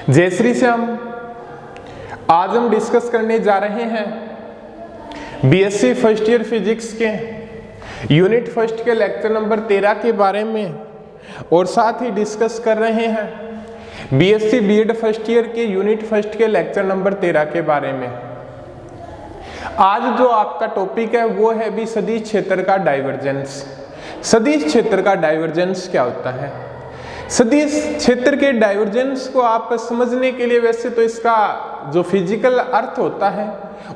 जय श्री श्याम। आज हम डिस्कस करने जा रहे हैं बीएससी फर्स्ट ईयर फिजिक्स के यूनिट फर्स्ट के लेक्चर नंबर 13 के बारे में, और साथ ही डिस्कस कर रहे हैं बीएससी बीएड फर्स्ट ईयर के यूनिट फर्स्ट के लेक्चर नंबर 13 के बारे में। आज जो आपका टॉपिक है वो है भी सदिश क्षेत्र का डाइवर्जेंस। सदिश क्षेत्र का डाइवर्जेंस क्या होता है? सदिश क्षेत्र के डाइवर्जेंस को आप समझने के लिए वैसे तो इसका जो फिजिकल अर्थ होता है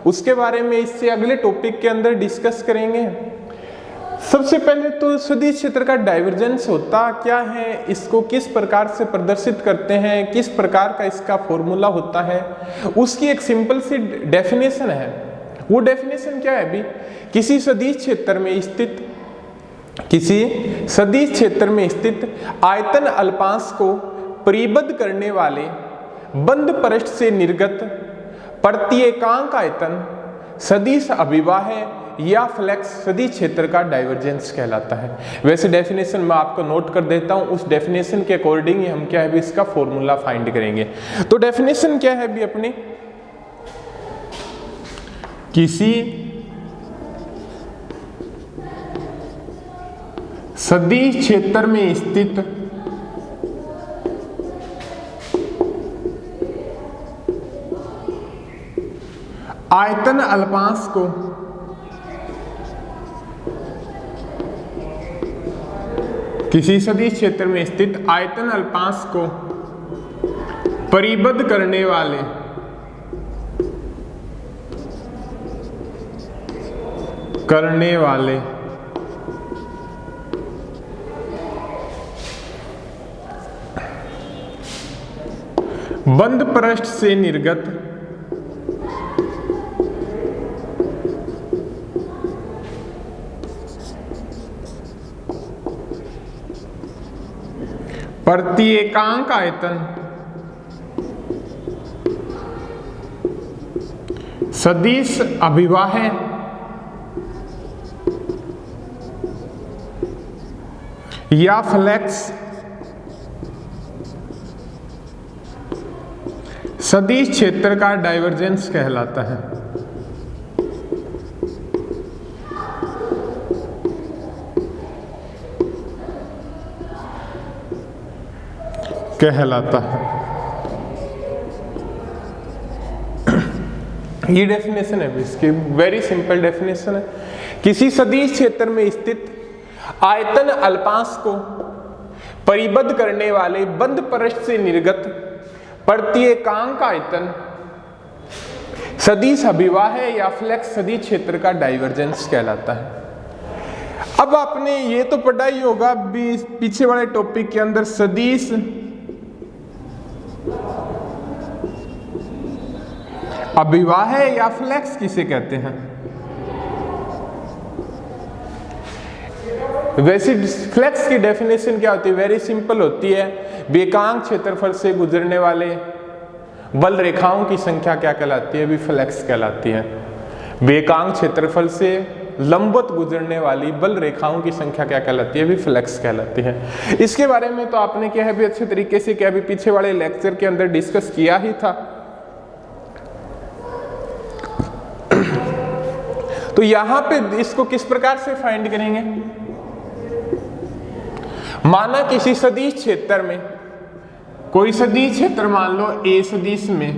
उसके बारे में इससे अगले टॉपिक के अंदर डिस्कस करेंगे। सबसे पहले तो सदिश क्षेत्र का डाइवर्जेंस होता क्या है, इसको किस प्रकार से प्रदर्शित करते हैं, किस प्रकार का इसका फॉर्मूला होता है, उसकी एक सिंपल सी डेफिनेशन है। वो डेफिनेशन क्या है अभी? किसी सदिश क्षेत्र में स्थित आयतन अल्पांश को परिबद्ध करने वाले बंद पृष्ठ से निर्गत प्रत्येकांक आयतन सदिश अभिवाह या फ्लैक्स सदिश क्षेत्र का डाइवर्जेंस कहलाता है। वैसे डेफिनेशन मैं आपको नोट कर देता हूं, उस डेफिनेशन के अकॉर्डिंग ही हम क्या है भी इसका फॉर्मूला फाइंड करेंगे। तो डेफिनेशन क्या है भी अपनी, किसी सदिश क्षेत्र में स्थित आयतन अल्पांश को किसी सदिश क्षेत्र में स्थित आयतन अल्पांश को परिबद्ध करने वाले बंद पृष्ठ से निर्गत प्रत्येकांक आयतन सदिश अभिवाह या फ्लैक्स सदिश क्षेत्र का डाइवर्जेंस कहलाता है। ये डेफिनेशन है इसकी, वेरी सिंपल डेफिनेशन है। किसी सदिश क्षेत्र में स्थित आयतन अल्पांश को परिबद्ध करने वाले बंद पृष्ठ से निर्गत प्रत्येकांक आयतन सदिश अभिवाह या फ्लैक्स सदिश क्षेत्र का डाइवर्जेंस कहलाता है। अब आपने ये तो पढ़ा ही होगा भी पीछे वाले टॉपिक के अंदर सदिश अभिवाह या फ्लैक्स किसे कहते हैं। वैसे फ्लैक्स की डेफिनेशन क्या होती है? वेरी सिंपल होती है, बेकांक क्षेत्रफल से गुजरने वाले बल रेखाओं की संख्या क्या कहलाती है? भी फ्लैक्स कहलाती है। बेकांक क्षेत्रफल से लंबवत गुजरने वाली बल रेखाओं की संख्या क्या कहलाती है? भी फ्लैक्स कहलाती है। इसके बारे में तो आपने क्या है भी अच्छे तरीके से क्या भी पीछे वाले लेक्चर के अंदर डिस्कस किया ही था। तो यहां पे इसको किस प्रकार से फाइंड करेंगे? माना किसी सदिश क्षेत्र में, कोई सदिश क्षेत्र मान लो ए सदिश में,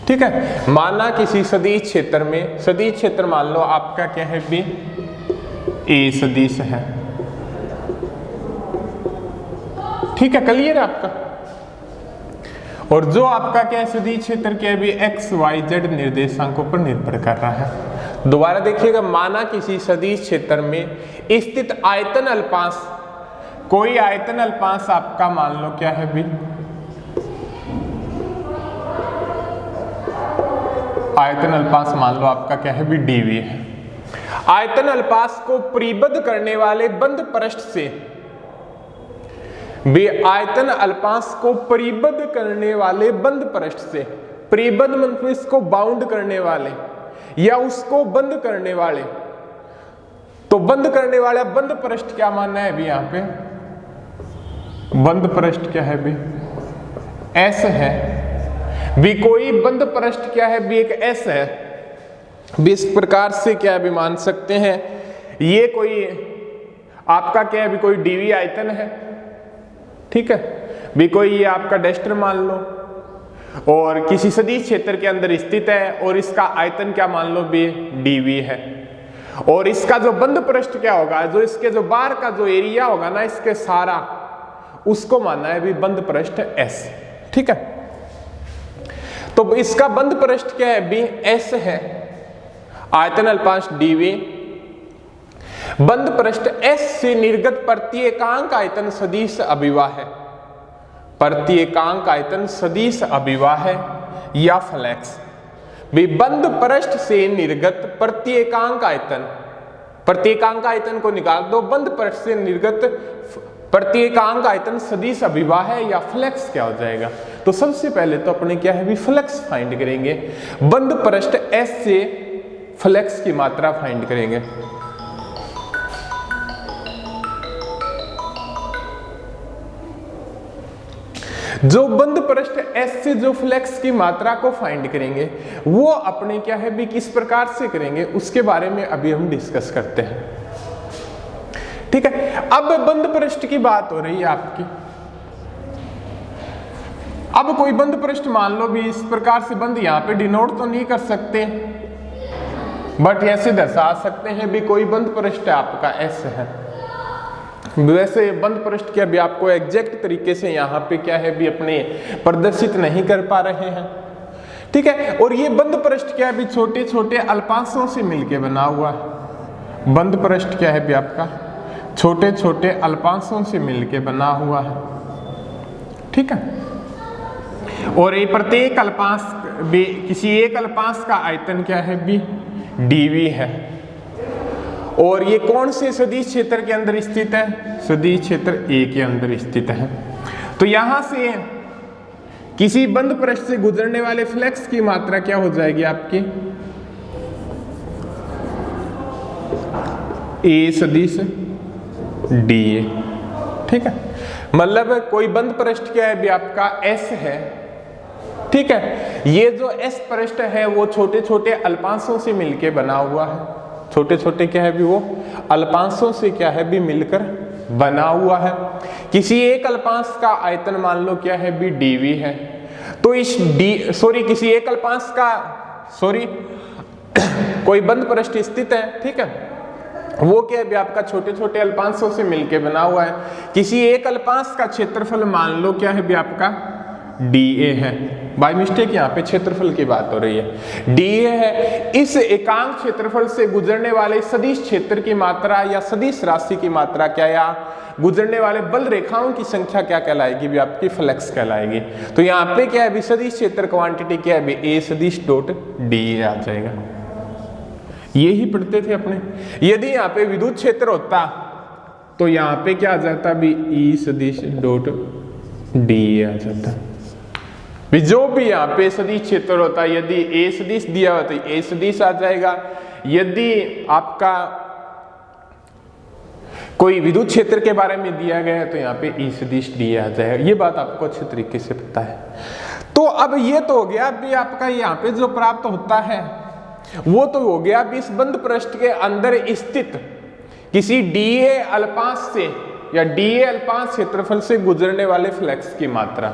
ठीक है। माना किसी सदिश क्षेत्र में, सदिश क्षेत्र मान लो आपका क्या है भी ए सदिश है, ठीक है, क्लियर है आपका। और जो आपका क्या है सदिश क्षेत्र क्या है भी एक्स वाई जेड निर्देशांकों पर निर्भर कर रहा है। दोबारा देखिएगा, माना किसी सदिश क्षेत्र में स्थित आयतन अल्पांश, कोई आयतन अल्पांश आपका मान लो क्या है भी आयतन अल्पांश मान लो आपका क्या है भी डीवी है। आयतन अल्पांश को परिबद्ध करने वाले बंद पृष्ठ से, आयतन अल्पांश को परिबद्ध करने वाले बंद पृष्ठ से, परिबद्ध मतलब इसको बाउंड करने वाले या उसको बंद करने वाले, तो बंद करने वाला बंद पृष्ठ क्या मानना है अभी यहां पे? बंद पृष्ठ क्या है भी एस है, भी कोई बंद पृष्ठ क्या है, भी एक एस है, भी इस प्रकार से क्या भी मान सकते हैं ये कोई आपका क्या है, भी कोई डीवी आयतन है, ठीक है, भी कोई ये आपका डेस्टर मान लो और किसी सदिश क्षेत्र के अंदर स्थित है और इसका आयतन क्या मान लो भी डीवी है, और इसका जो बंद पृष्ठ क्या होगा, जो इसके जो बाहर का जो एरिया होगा ना इसके सारा, उसको मानना है भी बंद पृष्ठ एस, ठीक है। तो इसका बंद पृष्ठ क्या है भी एस है, आयतन अल्पांश डीवी, बंद पृष्ठ एस से निर्गत प्रत्येकांक आयतन सदिश अभिवाह है, प्रत्येकांक आयतन सदिश अभिवाह है या फ्लेक्स, भी बंद पृष्ठ से निर्गत प्रत्येकांक आयतन, प्रत्येकांक आयतन को निकाल दो, बंद पृष्ठ से निर्गत प्रत्येकांक आयतन सदिश अभिवाह है या फ्लेक्स क्या हो जाएगा। तो सबसे पहले तो अपने क्या है भी फ्लेक्स फाइंड करेंगे, बंद पृष्ठ एस से फ्लेक्स की मात्रा फाइंड करेंगे। जो बंद पृष्ठ एस से जो फ्लेक्स की मात्रा को फाइंड करेंगे वो अपने क्या है भी किस प्रकार से करेंगे उसके बारे में अभी हम डिस्कस करते हैं, ठीक है। अब बंद पृष्ठ की बात हो रही है आपकी, अब कोई बंद पृष्ठ मान लो भी इस प्रकार से बंद, यहां पे डिनोट तो नहीं कर सकते बट ऐसे दर्शा सकते हैं भी कोई बंद पृष्ठ आपका एस है, वैसे बंद पृष्ठ क्या भी आपको एग्जैक्ट तरीके से यहाँ पे क्या है भी अपने प्रदर्शित नहीं कर पा रहे हैं, ठीक है। और ये बंद पृष्ठ क्या है भी छोटे छोटे अल्पांशों से मिलके बना हुआ है, बंद पृष्ठ क्या है भी आपका छोटे छोटे अल्पांशों से मिलके बना हुआ है, ठीक है। और ये प्रत्येक अल्पांश भी किसी एक अल्पांश का आयतन क्या है भी डीवी है, और ये कौन से सदिश क्षेत्र के अंदर स्थित है, सदिश क्षेत्र ए के अंदर स्थित है। तो यहां से किसी बंद पृष्ठ से गुजरने वाले फ्लेक्स की मात्रा क्या हो जाएगी आपकी, ए सदिश डी ए, ठीक है। मतलब कोई बंद पृष्ठ क्या है भी आपका एस है, ठीक है। ये जो एस पृष्ठ है वो छोटे छोटे अल्पांशों से मिलके बना हुआ है, छोटे छोटे क्या है भी वो अल्पांशों से क्या है भी मिलकर बना हुआ है। किसी एक अल्पांश का आयतन मान लो क्या है भी डीवी है, तो इस किसी एक अल्पांश का कोई बंद पृष्ठ स्थित है, ठीक है, वो क्या है भी आपका छोटे छोटे अल्पांशों से मिलके बना हुआ है। किसी एक अल्पांश का क्षेत्रफल मान लो क्या है भी आपका डीए है, बाय मिस्टेक यहाँ पे क्षेत्रफल की बात हो रही है, डीए है। इस एकांक क्षेत्रफल से गुजरने वाले सदिश क्षेत्र की मात्रा या सदिश राशि की मात्रा क्या, या गुजरने वाले बल रेखाओं की संख्या क्या कहलाएगी भी आपकी फ्लेक्स कहलाएगी। तो यहाँ पे क्या है भी सदिश क्षेत्र क्वांटिटी क्या है भी ए सदिश डॉट डीए आ जाएगा, ये ही पढ़ते थे अपने। यदि यहाँ पे विद्युत क्षेत्र होता तो यहाँ पे क्या आ जाता भी ई सदिश डॉट डीए आ जाता, भी जो भी यहाँ पे सदिश क्षेत्र होता है, यदि ए सदिश दिया हुआ तो ए सदिश आ जाएगा, यदि आपका कोई विद्युत क्षेत्र के बारे में दिया गया है तो यहाँ पे ई सदिश डी आ जाएगा। ये बात आपको अच्छे तरीके से पता है। तो अब ये तो हो गया अभी आपका यहाँ पे जो प्राप्त होता है वो तो हो गया अभी इस बंद पृष्ठ के अंदर स्थित किसी डीए अल्पांश से या डीए अल्पांश क्षेत्रफल से गुजरने वाले फ्लेक्स की मात्रा,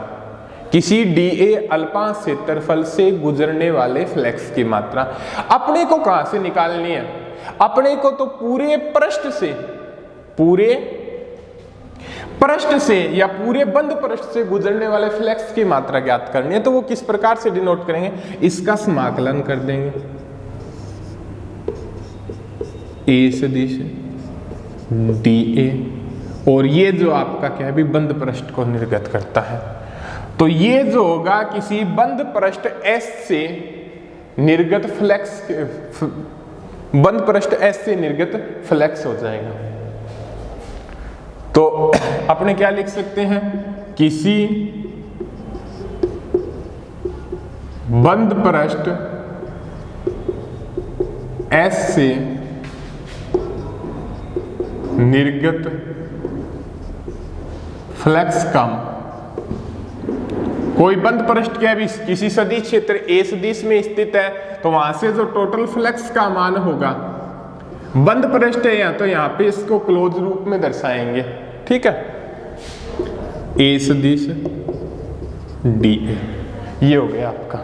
किसी डीए अल्पांश क्षेत्रफल से गुजरने वाले फ्लेक्स की मात्रा अपने को कहां से निकालनी है, अपने को तो पूरे पृष्ठ से या पूरे बंद पृष्ठ से गुजरने वाले फ्लेक्स की मात्रा ज्ञात करनी है। तो वो किस प्रकार से डिनोट करेंगे, इसका समाकलन कर देंगे, ए सदिश डी ए, और ये जो आपका क्या है भी बंद पृष्ठ को निर्गत करता है। तो ये जो होगा किसी बंद पृष्ठ एस से निर्गत फ्लेक्स, बंद पृष्ठ एस से निर्गत फ्लेक्स हो जाएगा। तो अपने क्या लिख सकते हैं, किसी बंद पृष्ठ एस से निर्गत फ्लेक्स का कोई बंद पृष्ठ क्या भी किसी सदिश क्षेत्र ए सदिश में स्थित है तो वहां से जो टोटल फ्लक्स का मान होगा, बंद पृष्ठ है या तो यहाँ पे इसको क्लोज रूप में दर्शाएंगे, ठीक है, ए सदिश डी ए, ये हो गया आपका।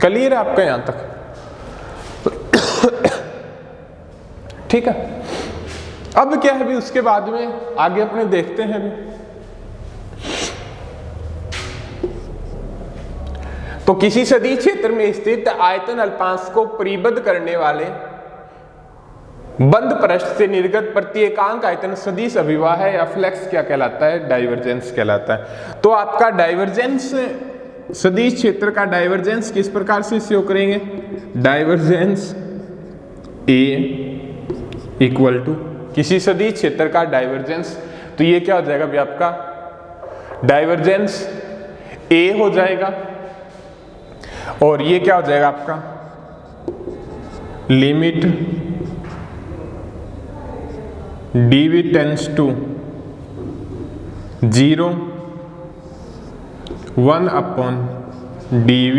क्लियर है आपका यहां तक? ठीक है। अब क्या है भी उसके बाद में आगे अपने देखते हैं भी। तो किसी सदिश क्षेत्र में स्थित आयतन अल्पांश को परिबद्ध करने वाले बंद पृष्ठ से निर्गत प्रत्येकांक आयतन सदिश अभिवाह है या फ्लक्स क्या कहलाता है? डाइवर्जेंस कहलाता है। तो आपका डाइवर्जेंस, सदिश क्षेत्र का डाइवर्जेंस किस प्रकार से शो करेंगे? डाइवर्जेंस ए इक्वल टू किसी सदिश क्षेत्र का डाइवर्जेंस, तो ये क्या हो जाएगा भी आपका डाइवर्जेंस ए हो जाएगा, और ये क्या हो जाएगा आपका limit dv tends to 0 1 upon dv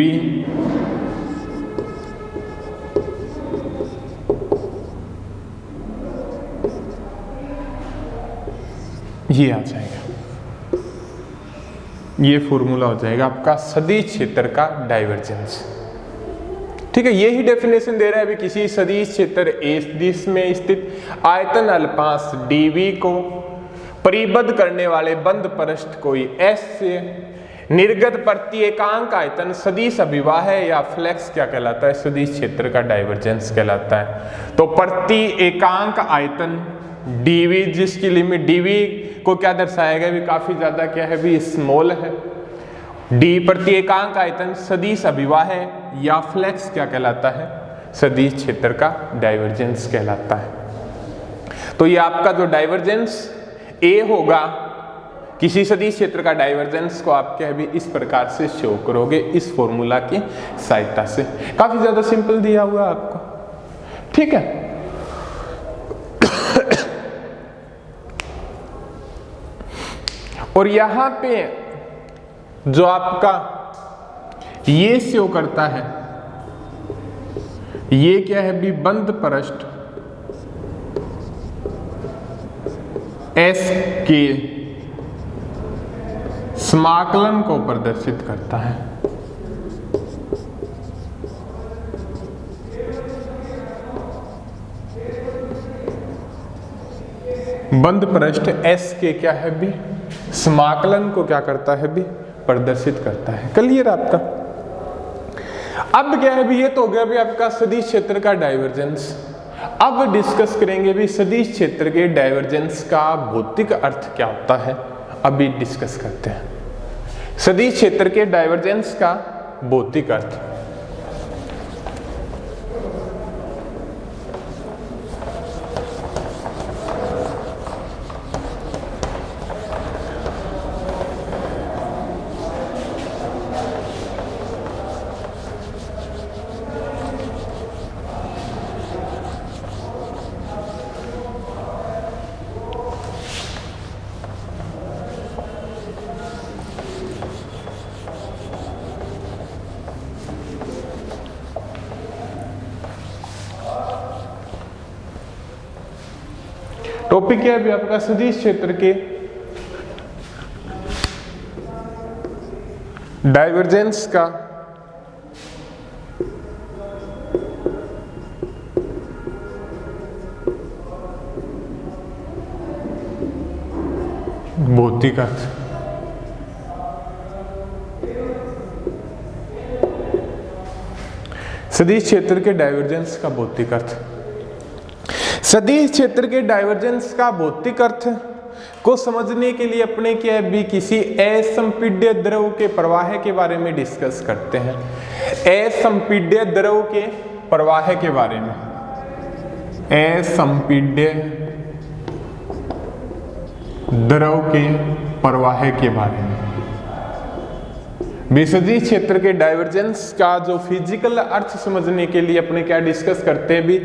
ये आ जाएगा, ये फॉर्मूला हो जाएगा आपका सदिश क्षेत्र का डाइवर्जेंस। ठीक है, यही डेफिनेशन दे रहा है अभी किसी सदिश क्षेत्र ए सदिश में स्थित आयतन अल्पांश dv को परिबद्ध करने वाले बंद पृष्ठ कोई S से निर्गत प्रत्येकांक आयतन सदिश अभिवाह है या फ्लक्स क्या कहलाता है? सदिश क्षेत्र का डाइवर्जेंस कहलाता है। तो प्रत्येकांक आयतन dv, जिसकी लिमिट dv को क्या दर्शाएगा भी काफी ज्यादा क्या है भी स्मॉल है, d प्रत्येकांक आयतन सदिश अभिवाह है या फ्लक्स क्या कहलाता है? सदिश क्षेत्र का डाइवर्जेंस कहलाता है। तो ये आपका जो डाइवर्जेंस a होगा किसी सदिश क्षेत्र का डाइवर्जेंस को आप क्या भी इस प्रकार से शो करोगे इस फॉर्मूला की सहायता से। काफी ज्यादा सिंपल दिया हुआ है आपको, ठीक है। और यहां पे जो आपका ये शो करता है, ये क्या है भी बंद पृष्ठ S के समाकलन को प्रदर्शित करता है। बंद पृष्ठ S के क्या है भी समाकलन को क्या करता है भी प्रदर्शित करता है। क्लियर आपका? अब क्या है भी ये तो हो गया भी आपका सदिश क्षेत्र का डाइवर्जेंस। अब डिस्कस करेंगे भी सदिश क्षेत्र के डाइवर्जेंस का भौतिक अर्थ क्या होता है। अभी डिस्कस करते हैं सदिश क्षेत्र के डाइवर्जेंस का भौतिक अर्थ। टॉपिक क्या है अभी आपका सदिश क्षेत्र के डाइवर्जेंस का भौतिक अर्थ। सदिश क्षेत्र के डाइवर्जेंस का भौतिक अर्थ। सदिश क्षेत्र के डाइवर्जेंस का भौतिक अर्थ को समझने के लिए अपने क्या भी किसी असंपीड्य द्रव के प्रवाह के बारे में डिस्कस करते हैं। असंपीड्य द्रव के प्रवाह के बारे में, असंपीड्य द्रव के प्रवाह के बारे में विसदिश क्षेत्र के डाइवर्जेंस का जो फिजिकल अर्थ समझने के लिए अपने क्या डिस्कस करते हैं भी,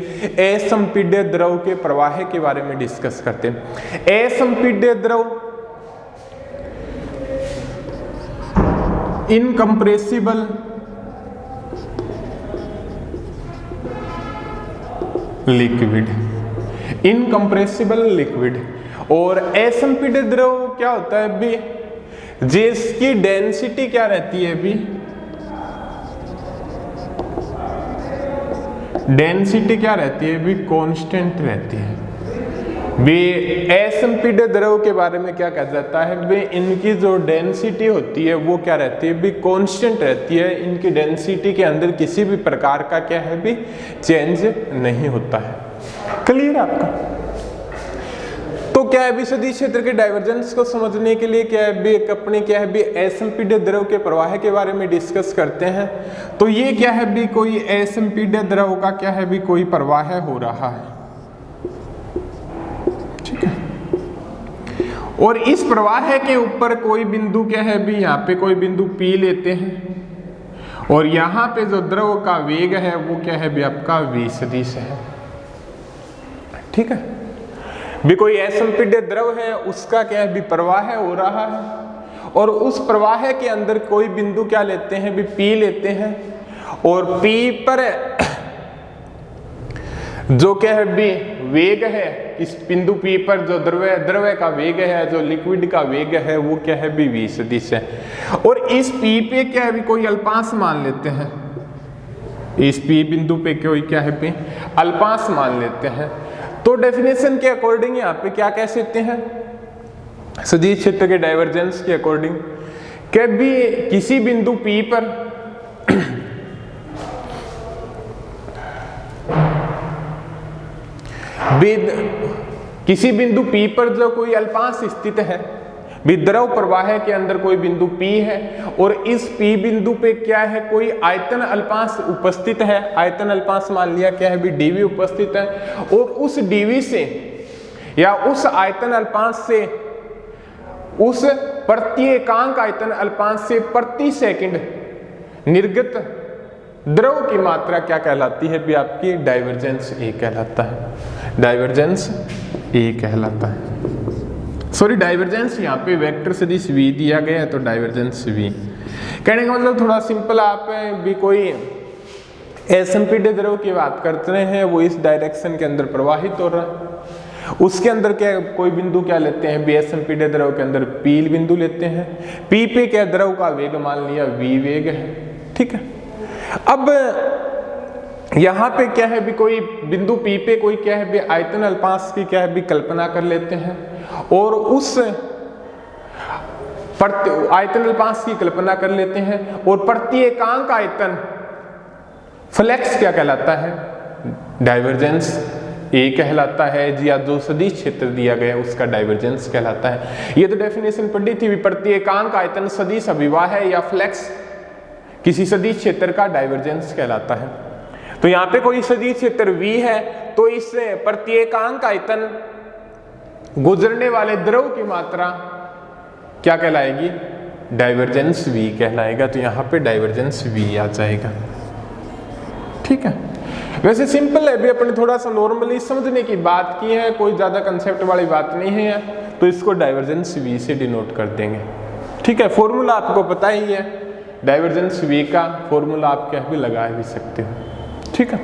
असंपीड्य द्रव के प्रवाह के बारे में डिस्कस करते हैं। असंपीड्य द्रव इनकंप्रेसिबल लिक्विड, इनकंप्रेसिबल लिक्विड। और असंपीड्य द्रव क्या होता है भी, जिसकी डेंसिटी क्या रहती है भी, डेंसिटी क्या रहती है भी, कांस्टेंट रहती है। वे असंपीड्य द्रव के बारे में क्या कहा जाता है, वे इनकी जो डेंसिटी होती है वो क्या रहती है भी, कांस्टेंट रहती है। इनकी डेंसिटी के अंदर किसी भी प्रकार का क्या है भी, चेंज नहीं होता है। क्लियर आपका? तो क्या है भी, सदिश क्षेत्र के डाइवर्जेंस को समझने के लिए क्या है भी, एक अपने क्या है भी असंपीड्य द्रव के प्रवाह के बारे में डिस्कस करते हैं। तो ये क्या है भी, कोई असंपीड्य द्रव का क्या है भी, कोई प्रवाह हो रहा है, ठीक है। और इस प्रवाह के ऊपर कोई बिंदु क्या है भी, यहाँ पे कोई बिंदु P लेते हैं और यहाँ पे जो द्रव का वेग है वो क्या है भी, आपका v सदिश है, ठीक है। भी कोई असंपीड्य द्रव है, उसका क्या है भी, प्रवाह हो रहा है और उस प्रवाह के अंदर कोई बिंदु क्या लेते हैं भी, P लेते हैं और P पर जो क्या है भी वेग है, इस बिंदु P पर जो द्रव का वेग है, जो लिक्विड का वेग है वो क्या है भी, v सदिश है। और इस P पे क्या है भी, कोई अल्पांश मान लेते हैं, इस P बिंदु पे कोई क्या है भी, अल्पांश मान लेते हैं। तो डेफिनेशन के अकॉर्डिंग यहाँ पे क्या कह सकते हैं, सदिश क्षेत्र के डाइवर्जेंस के अकॉर्डिंग कि भी किसी बिंदु P पर किसी बिंदु P पर जो कोई अल्पांश स्थित है, विद्रव प्रवाह के अंदर कोई बिंदु P है और इस P बिंदु पे क्या है, कोई आयतन अल्पांश उपस्थित है। आयतन अल्पांश मान लिया क्या है भी, dv उपस्थित है और उस dv से या उस आयतन अल्पांश से, उस प्रत्येकांक आयतन अल्पांश से प्रति सेकंड निर्गत द्रव की मात्रा क्या कहलाती है भी, आपकी डाइवर्जेंस A कहलाता है। डाइवर्जेंस A कहलाता है। सॉरी, डाइवर्जेंस यहाँ पे वेक्टर सदिश v दिया गया है तो डाइवर्जेंस v। कहने का मतलब थोड़ा सिंपल, आप भी कोई असंपीड्य द्रव की बात करते हैं, वो इस डायरेक्शन के अंदर प्रवाहित हो रहा है, उसके अंदर क्या कोई बिंदु क्या लेते हैं भी, असंपीड्य द्रव के अंदर P बिंदु लेते हैं। P पे क्या द्रव का वेग मान लिया v वेग है, ठीक है। अब यहाँ पे क्या है भी, कोई बिंदु P पे कोई क्या है भी आयतन अल्पांश की क्या है भी कल्पना कर लेते हैं और उस आयतन अल्पांश की कल्पना कर लेते हैं और प्रत्येकांक आयतन फ्लेक्स क्या कहलाता है, डाइवर्जेंस A कहलाता है जी, या जो सदिश क्षेत्र दिया गया उसका डाइवर्जेंस कहलाता है। ये तो डेफिनेशन पढ़ी थी, प्रत्येकांक आयतन सदिश अभिवाह है या फ्लेक्स किसी सदिश क्षेत्र का डाइवर्जेंस कहलाता है। तो यहाँ पे कोई सदिश क्षेत्र V है तो इस प्रत्येकांक आयतन गुजरने वाले द्रव की मात्रा क्या कहलाएगी, डाइवर्जेंस V कहलाएगा। तो यहाँ पे डाइवर्जेंस V आ जाएगा, ठीक है। वैसे सिंपल है भी, अपने थोड़ा सा नॉर्मली समझने की बात की है, कोई ज्यादा कंसेप्ट वाली बात नहीं है, तो इसको डाइवर्जेंस V से डिनोट कर देंगे, ठीक है। फॉर्मूला आपको पता ही है, डाइवर्जेंस V का फॉर्मूला आप क्या भी लगा भी सकते हो, ठीक है।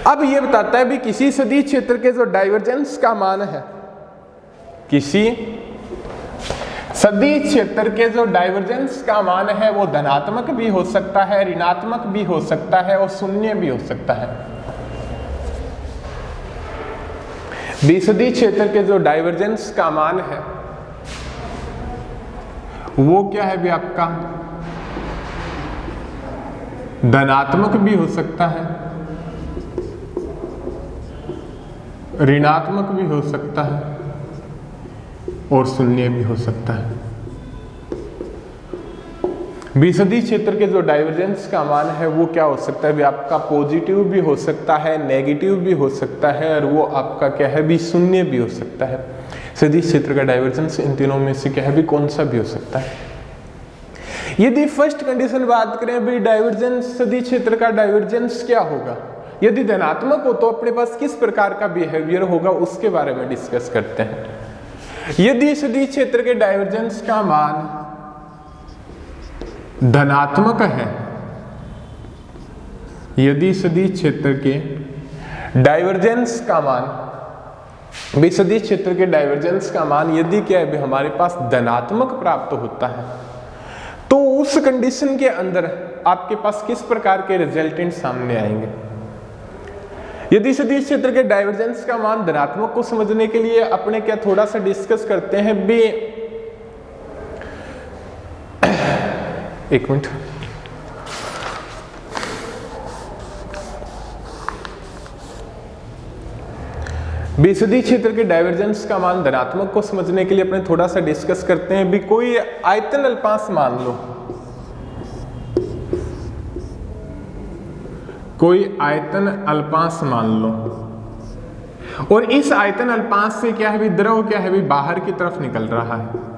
अब ये बताता है भी किसी सदिश क्षेत्र के जो डाइवर्जेंस का मान है, किसी सदिश क्षेत्र के जो डाइवर्जेंस का मान है वो धनात्मक भी हो सकता है, ऋणात्मक भी हो सकता है और शून्य भी हो सकता है। सदिश क्षेत्र के जो डाइवर्जेंस का मान है वो क्या है भी, आपका धनात्मक भी हो सकता है, ऋणात्मक भी हो सकता है और शून्य भी हो सकता है। विसदिश क्षेत्र के जो डाइवर्जेंस का मान है वो क्या हो सकता है भी, आपका पॉजिटिव भी हो सकता है, नेगेटिव भी हो सकता है और वो आपका क्या है भी, शून्य भी हो सकता है। सदिश क्षेत्र का डाइवर्जेंस इन तीनों में से क्या है भी, कौन सा भी हो सकता है। यदि फर्स्ट कंडीशन बात करें भाई डाइवर्जेंस, सदिश क्षेत्र का डाइवर्जेंस क्या होगा, यदि धनात्मक हो तो अपने पास किस प्रकार का बिहेवियर होगा उसके बारे में डिस्कस करते हैं। यदि सदिश क्षेत्र के डाइवर्जेंस का मान धनात्मक है, यदि सदिश क्षेत्र के डाइवर्जेंस का मान, सदिश क्षेत्र के डाइवर्जेंस का मान यदि क्या है हमारे पास धनात्मक प्राप्त होता है, तो उस कंडीशन के अंदर आपके पास किस प्रकार के रिजल्टेंट सामने आएंगे। यदि सदिश क्षेत्र के डाइवर्जेंस का मान धनात्मक को समझने के लिए अपने क्या थोड़ा सा डिस्कस करते हैं बे, एक मिनट, सदिश क्षेत्र के डाइवर्जेंस का मान धनात्मक को समझने के लिए अपने थोड़ा सा डिस्कस करते हैं भी कोई आयतन अल्पांश मान लो, कोई आयतन अल्पांश मान लो, और इस आयतन अल्पांश से क्या है भी द्रव क्या है भी बाहर की तरफ निकल रहा है।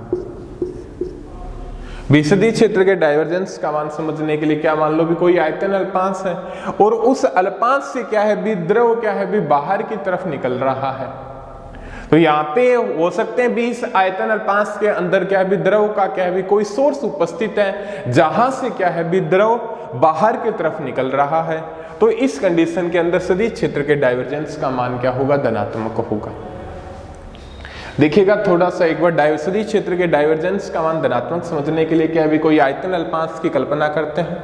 सदिश क्षेत्र के डाइवर्जेंस का मान समझने के लिए क्या मान लो भी कोई आयतन अल्पांश है और उस अल्पांश से क्या है भी द्रव क्या है भी बाहर की तरफ निकल रहा है। तो यहाँ पे हो सकते हैं भी इस आयतन अल्पांश के अंदर क्या है भी द्रव का क्या है भी कोई सोर्स उपस्थित है जहां से क्या है भी द्रव बाहर की तरफ निकल रहा है। तो इस कंडीशन के अंदर सदिश क्षेत्र के डाइवर्जेंस का मान क्या होगा, धनात्मक होगा। देखिएगा थोड़ा सा एक बार सदिश क्षेत्र के डाइवर्जेंस का मान धनात्मक समझने के लिए क्या है कोई आयतन अल्पांश की कल्पना करते हैं,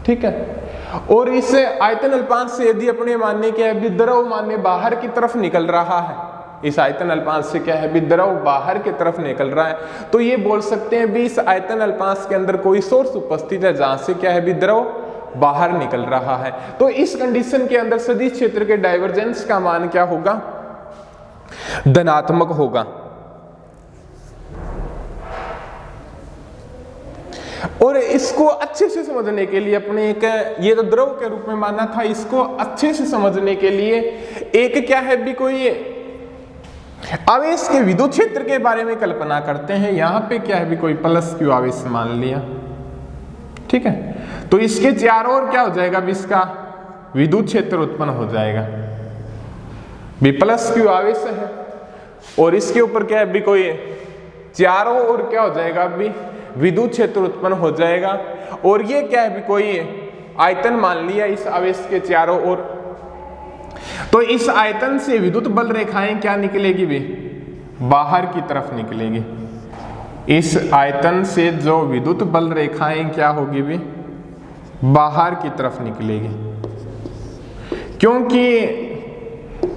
ठीक है। और इस आयतन अल्पांश से यदि अपने मानने क्या है द्रव मान्य बाहर की तरफ निकल रहा है, इस आयतन अल्पांश से क्या है द्रव बाहर की तरफ निकल रहा है, तो ये बोल सकते हैं भी इस आयतन अल्पांश के अंदर कोई सोर्स उपस्थित है जहां से क्या है द्रव बाहर निकल रहा है। तो इस कंडीशन के अंदर सदिश क्षेत्र के डाइवर्जेंस का मान क्या होगा, धनात्मक होगा। और इसको अच्छे से समझने के लिए अपने एक ये तो द्रव के रूप में माना था, इसको अच्छे से समझने के लिए एक क्या है भी कोई आवेश के विद्युत क्षेत्र के बारे में कल्पना करते हैं। यहां पे क्या है भी कोई प्लस क्यू आवेश मान लिया, ठीक है। तो इसके चारों ओर क्या हो जाएगा भी इसका विद्युत क्षेत्र उत्पन्न हो जाएगा, भी प्लस क्यू आवेश है और इसके ऊपर क्या है भी कोई चारों ओर क्या हो जाएगा भी विद्युत क्षेत्र उत्पन्न हो जाएगा। और ये क्या है भी कोई आयतन मान लिया इस आवेश के चारों ओर, तो इस आयतन से विद्युत बल रेखाएं क्या निकलेगी भी बाहर की तरफ निकलेगी। इस आयतन से जो विद्युत बल रेखाएं क्या होगी भी बाहर की तरफ निकलेगी, क्योंकि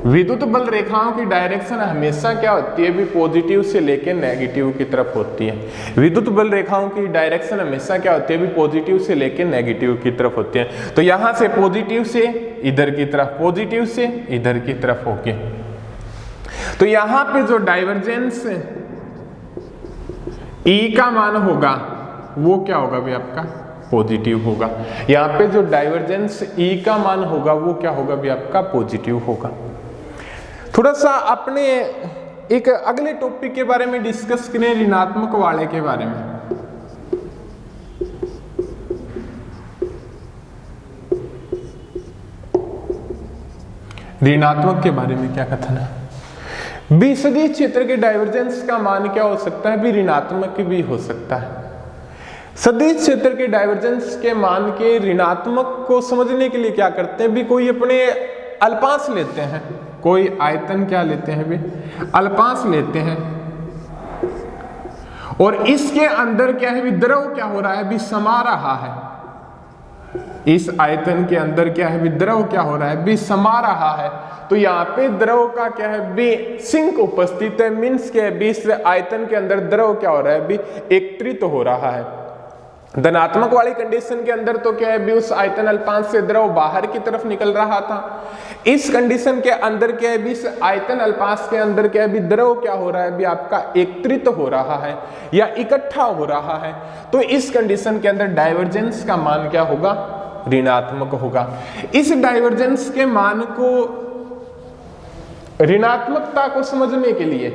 विद्युत बल रेखाओं की डायरेक्शन हमेशा क्या होती है भी पॉजिटिव से लेकर नेगेटिव की तरफ होती है। विद्युत बल रेखाओं की डायरेक्शन हमेशा क्या होती है भी पॉजिटिव से लेकर नेगेटिव की तरफ होती है। तो यहां से पॉजिटिव से इधर की तरफ, पॉजिटिव से इधर की तरफ होके, तो यहां पे जो डाइवर्जेंस E का मान होगा वो क्या होगा भी आपका पॉजिटिव होगा। यहाँ पे जो डाइवर्जेंस E का मान होगा वो क्या होगा भी आपका पॉजिटिव होगा। थोड़ा सा अपने एक अगले टॉपिक के बारे में डिस्कस करें, ऋणात्मक वाले के बारे में। ऋणात्मक के बारे में क्या कथन है, सदिश क्षेत्र के डाइवर्जेंस का मान क्या हो सकता है भी ऋणात्मक भी हो सकता है। सदिश क्षेत्र के डाइवर्जेंस के मान के ऋणात्मक को समझने के लिए क्या करते हैं भी कोई अपने अल्पांश लेते हैं, कोई आयतन क्या लेते हैं भी अल्पांश लेते हैं, और इसके अंदर क्या है भी द्रव क्या हो रहा है भी समा रहा है। इस आयतन के अंदर क्या है भी द्रव क्या हो रहा है भी समा रहा है। तो यहाँ पे द्रव का क्या है भी सिंक उपस्थित है, मीन्स क्या है भी इस आयतन के अंदर द्रव क्या हो रहा है भी एकत्रित हो रहा है। धनात्मक वाली कंडीशन के अंदर तो क्या है भी उस आयतन अल्पांश से द्रव बाहर की तरफ निकल रहा था। इस कंडीशन के अंदर क्या है भी इस आयतन अल्पांश के अंदर क्या है भी द्रव क्या हो रहा है भी आपका एकत्रित हो रहा है या इकट्ठा हो रहा है। तो इस कंडीशन के अंदर डाइवर्जेंस का मान क्या होगा, ऋणात्मक होगा। इस डाइवर्जेंस के मान को ऋणात्मकता को समझने के लिए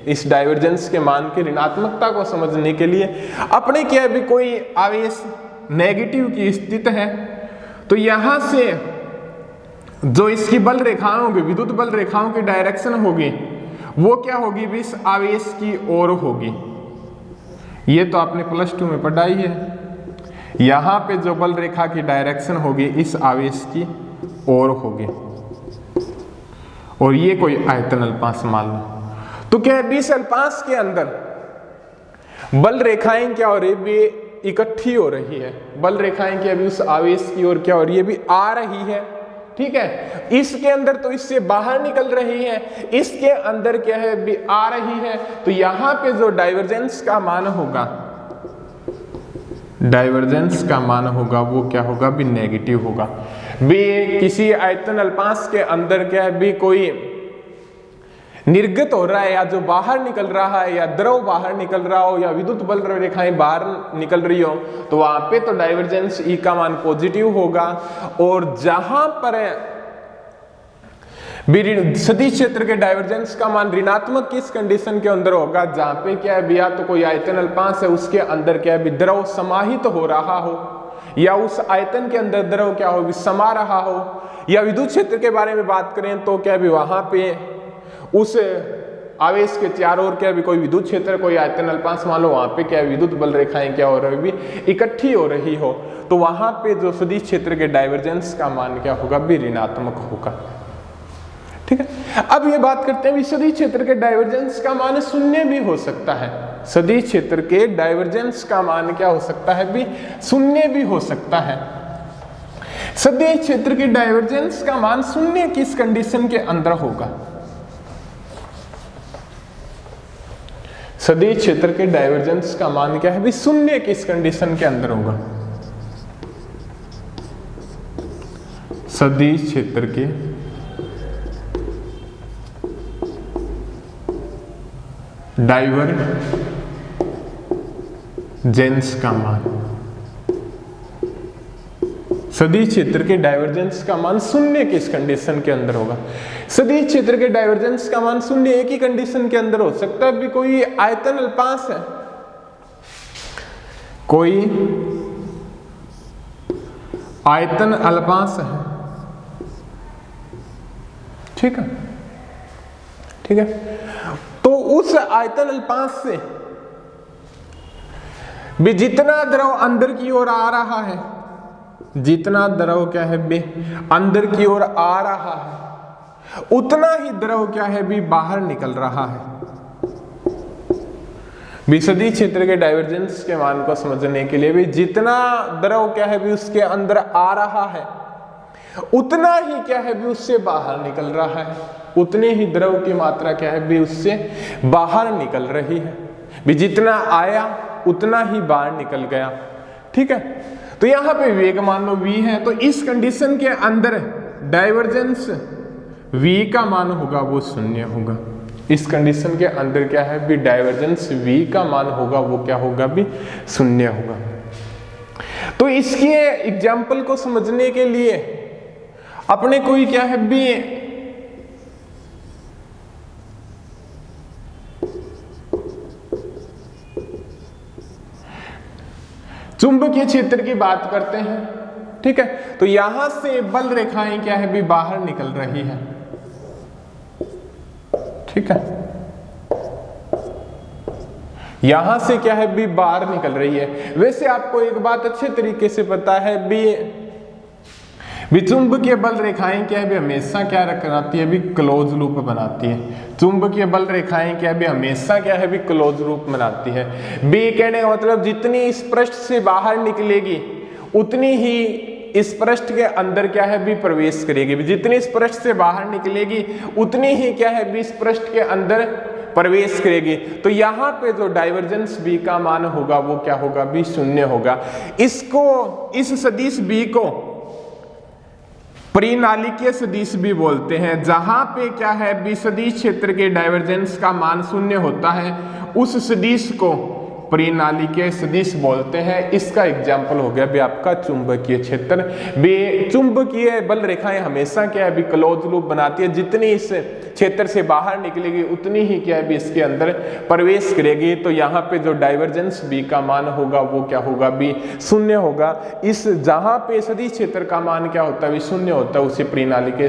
इस डाइवर्जेंस के मान की ऋणात्मकता को समझने के लिए अपने क्या भी कोई आवेश नेगेटिव की स्थिति है तो यहां से जो इसकी बल रेखाएं होगी, विद्युत बल रेखाओं की डायरेक्शन होगी वो क्या होगी भी इस आवेश की ओर होगी। ये तो आपने +2 में पढ़ा ही है। यहां पे जो बल रेखा की डायरेक्शन होगी इस आवेश की ओर होगी और ये कोई आयतन अल्पांश मान लो। तो क्या है इस अल्पांश के अंदर बल रेखाएं क्या हो रही भी इकट्ठी हो रही है। बल रेखाएं क्या अभी उस आवेश की ओर क्या हो रही है भी आ रही है। ठीक है, इसके अंदर तो इससे बाहर निकल रही है, इसके अंदर क्या है भी आ रही है। तो यहां पे जो डाइवर्जेंस का मान होगा, डाइवर्जेंस का मान होगा वो क्या होगा भी नेगेटिव होगा। भी किसी आयतन अल्पांश के अंदर क्या है भी कोई निर्गत हो रहा है या जो बाहर निकल रहा है या द्रव बाहर निकल रहा हो या विद्युत बल रेखाएं बाहर निकल रही हो तो वहां पे तो डाइवर्जेंस ई का मान पॉजिटिव होगा। और जहां पर सदिश क्षेत्र के डाइवर्जेंस का मान ऋणात्मक किस कंडीशन के अंदर होगा, जहां पे क्या है या तो कोई आयतन अल्पांश है उसके अंदर क्या है द्रव समाहित हो रहा हो या उस आयतन के अंदर द्रव क्या हो समा रहा हो। या विद्युत क्षेत्र के बारे में बात करें तो क्या भी वहां पे उस आवेश के चारों ओर क्या भी कोई विद्युत क्षेत्र कोई आयतन अल्पांश मान लो वहां पे क्या विद्युत बल रेखाएं क्या हो रही भी इकट्ठी हो रही हो तो वहां पे जो सदिश क्षेत्र के डाइवर्जेंस का मान क्या होगा भी ऋणात्मक होगा। ठीक है, अब ये बात करते हैं सदिश क्षेत्र के डाइवर्जेंस का मान शून्य भी हो सकता है। सदिश क्षेत्र के डाइवर्जेंस का मान क्या हो सकता है भी शून्य भी हो सकता है। सदिश क्षेत्र के डाइवर्जेंस का मान शून्य किस कंडीशन के अंदर होगा? सदिश क्षेत्र के डाइवर्जेंस का मान क्या है भी शून्य किस कंडीशन के अंदर होगा? सदिश क्षेत्र के डाइवर्जेंस का मान, सदिश क्षेत्र के डाइवर्जेंस का मान शून्य किस कंडीशन के अंदर होगा? सदिश क्षेत्र के डाइवर्जेंस का मान शून्य एक ही कंडीशन के अंदर हो सकता है भी कोई आयतन अल्पांश है, कोई आयतन अल्पांश है। ठीक है, ठीक है, तो उस आयतन अल्पांश से भी जितना द्रव अंदर की ओर आ रहा है, जितना द्रव क्या है भी अंदर की ओर आ रहा है उतना ही द्रव क्या है भी बाहर निकल रहा है। भी सदिश क्षेत्र के डाइवर्जेंस के मान को समझने के लिए भी जितना द्रव क्या है भी उसके अंदर आ रहा है उतना ही क्या है भी उससे बाहर निकल रहा है, उतने ही द्रव की मात्रा क्या है भी उससे बाहर निकल रही है। भी जितना आया उतना ही बाहर निकल गया। ठीक है, तो यहां पे वेग मान लो v है तो इस कंडीशन के अंदर डाइवर्जेंस v का मान होगा वो शून्य होगा। इस कंडीशन के अंदर क्या है भी डाइवर्जेंस v का मान होगा वो क्या होगा भी शून्य होगा। तो इसके एग्जाम्पल को समझने के लिए अपने कोई क्या है भी चुंबकीय क्षेत्र की बात करते हैं। ठीक है, तो यहां से बल रेखाएं क्या है भी बाहर निकल रही है। ठीक है, यहां से क्या है भी बाहर निकल रही है। वैसे आपको एक बात अच्छे तरीके से पता है भी चुंबकीय बल रेखाएं क्या है भी हमेशा क्या बनाती है भी क्लोज लूप बनाती है। चुंबकीय बल रेखाएं क्या है भी हमेशा क्या है भी क्लोज लूप बनाती है। बी कहने का मतलब जितनी इस पृष्ठ से बाहर निकलेगी उतनी ही इस पृष्ठ के अंदर क्या है भी प्रवेश करेगी। जितनी इस पृष्ठ से बाहर निकलेगी उतनी ही क्या है भी इस पृष्ठ के अंदर प्रवेश करेगी। तो यहाँ पे जो डाइवर्जेंस बी का मान होगा वो क्या होगा भी शून्य होगा। इसको इस सदिश बी को परिनालिकीय सदिश भी बोलते हैं। जहां पे क्या है भी सदिश क्षेत्र के डाइवर्जेंस का मान शून्य होता है उस सदिश को प्रणाली के सदिश बोलते हैं। इसका एग्जाम्पल हो गया भी आपका चुंबकीय क्षेत्र। भी चुंबकीय बल रेखाएं हमेशा क्या है भी क्लोज लूप बनाती है, जितनी इस क्षेत्र से बाहर निकलेगी उतनी ही क्या है भी इसके अंदर प्रवेश करेगी। तो यहाँ पे जो डाइवर्जेंस बी का मान होगा वो क्या होगा भी शून्य होगा। इस जहां पे सदिश क्षेत्र का मान क्या होता है भी शून्य होता है, उसी प्रणाली के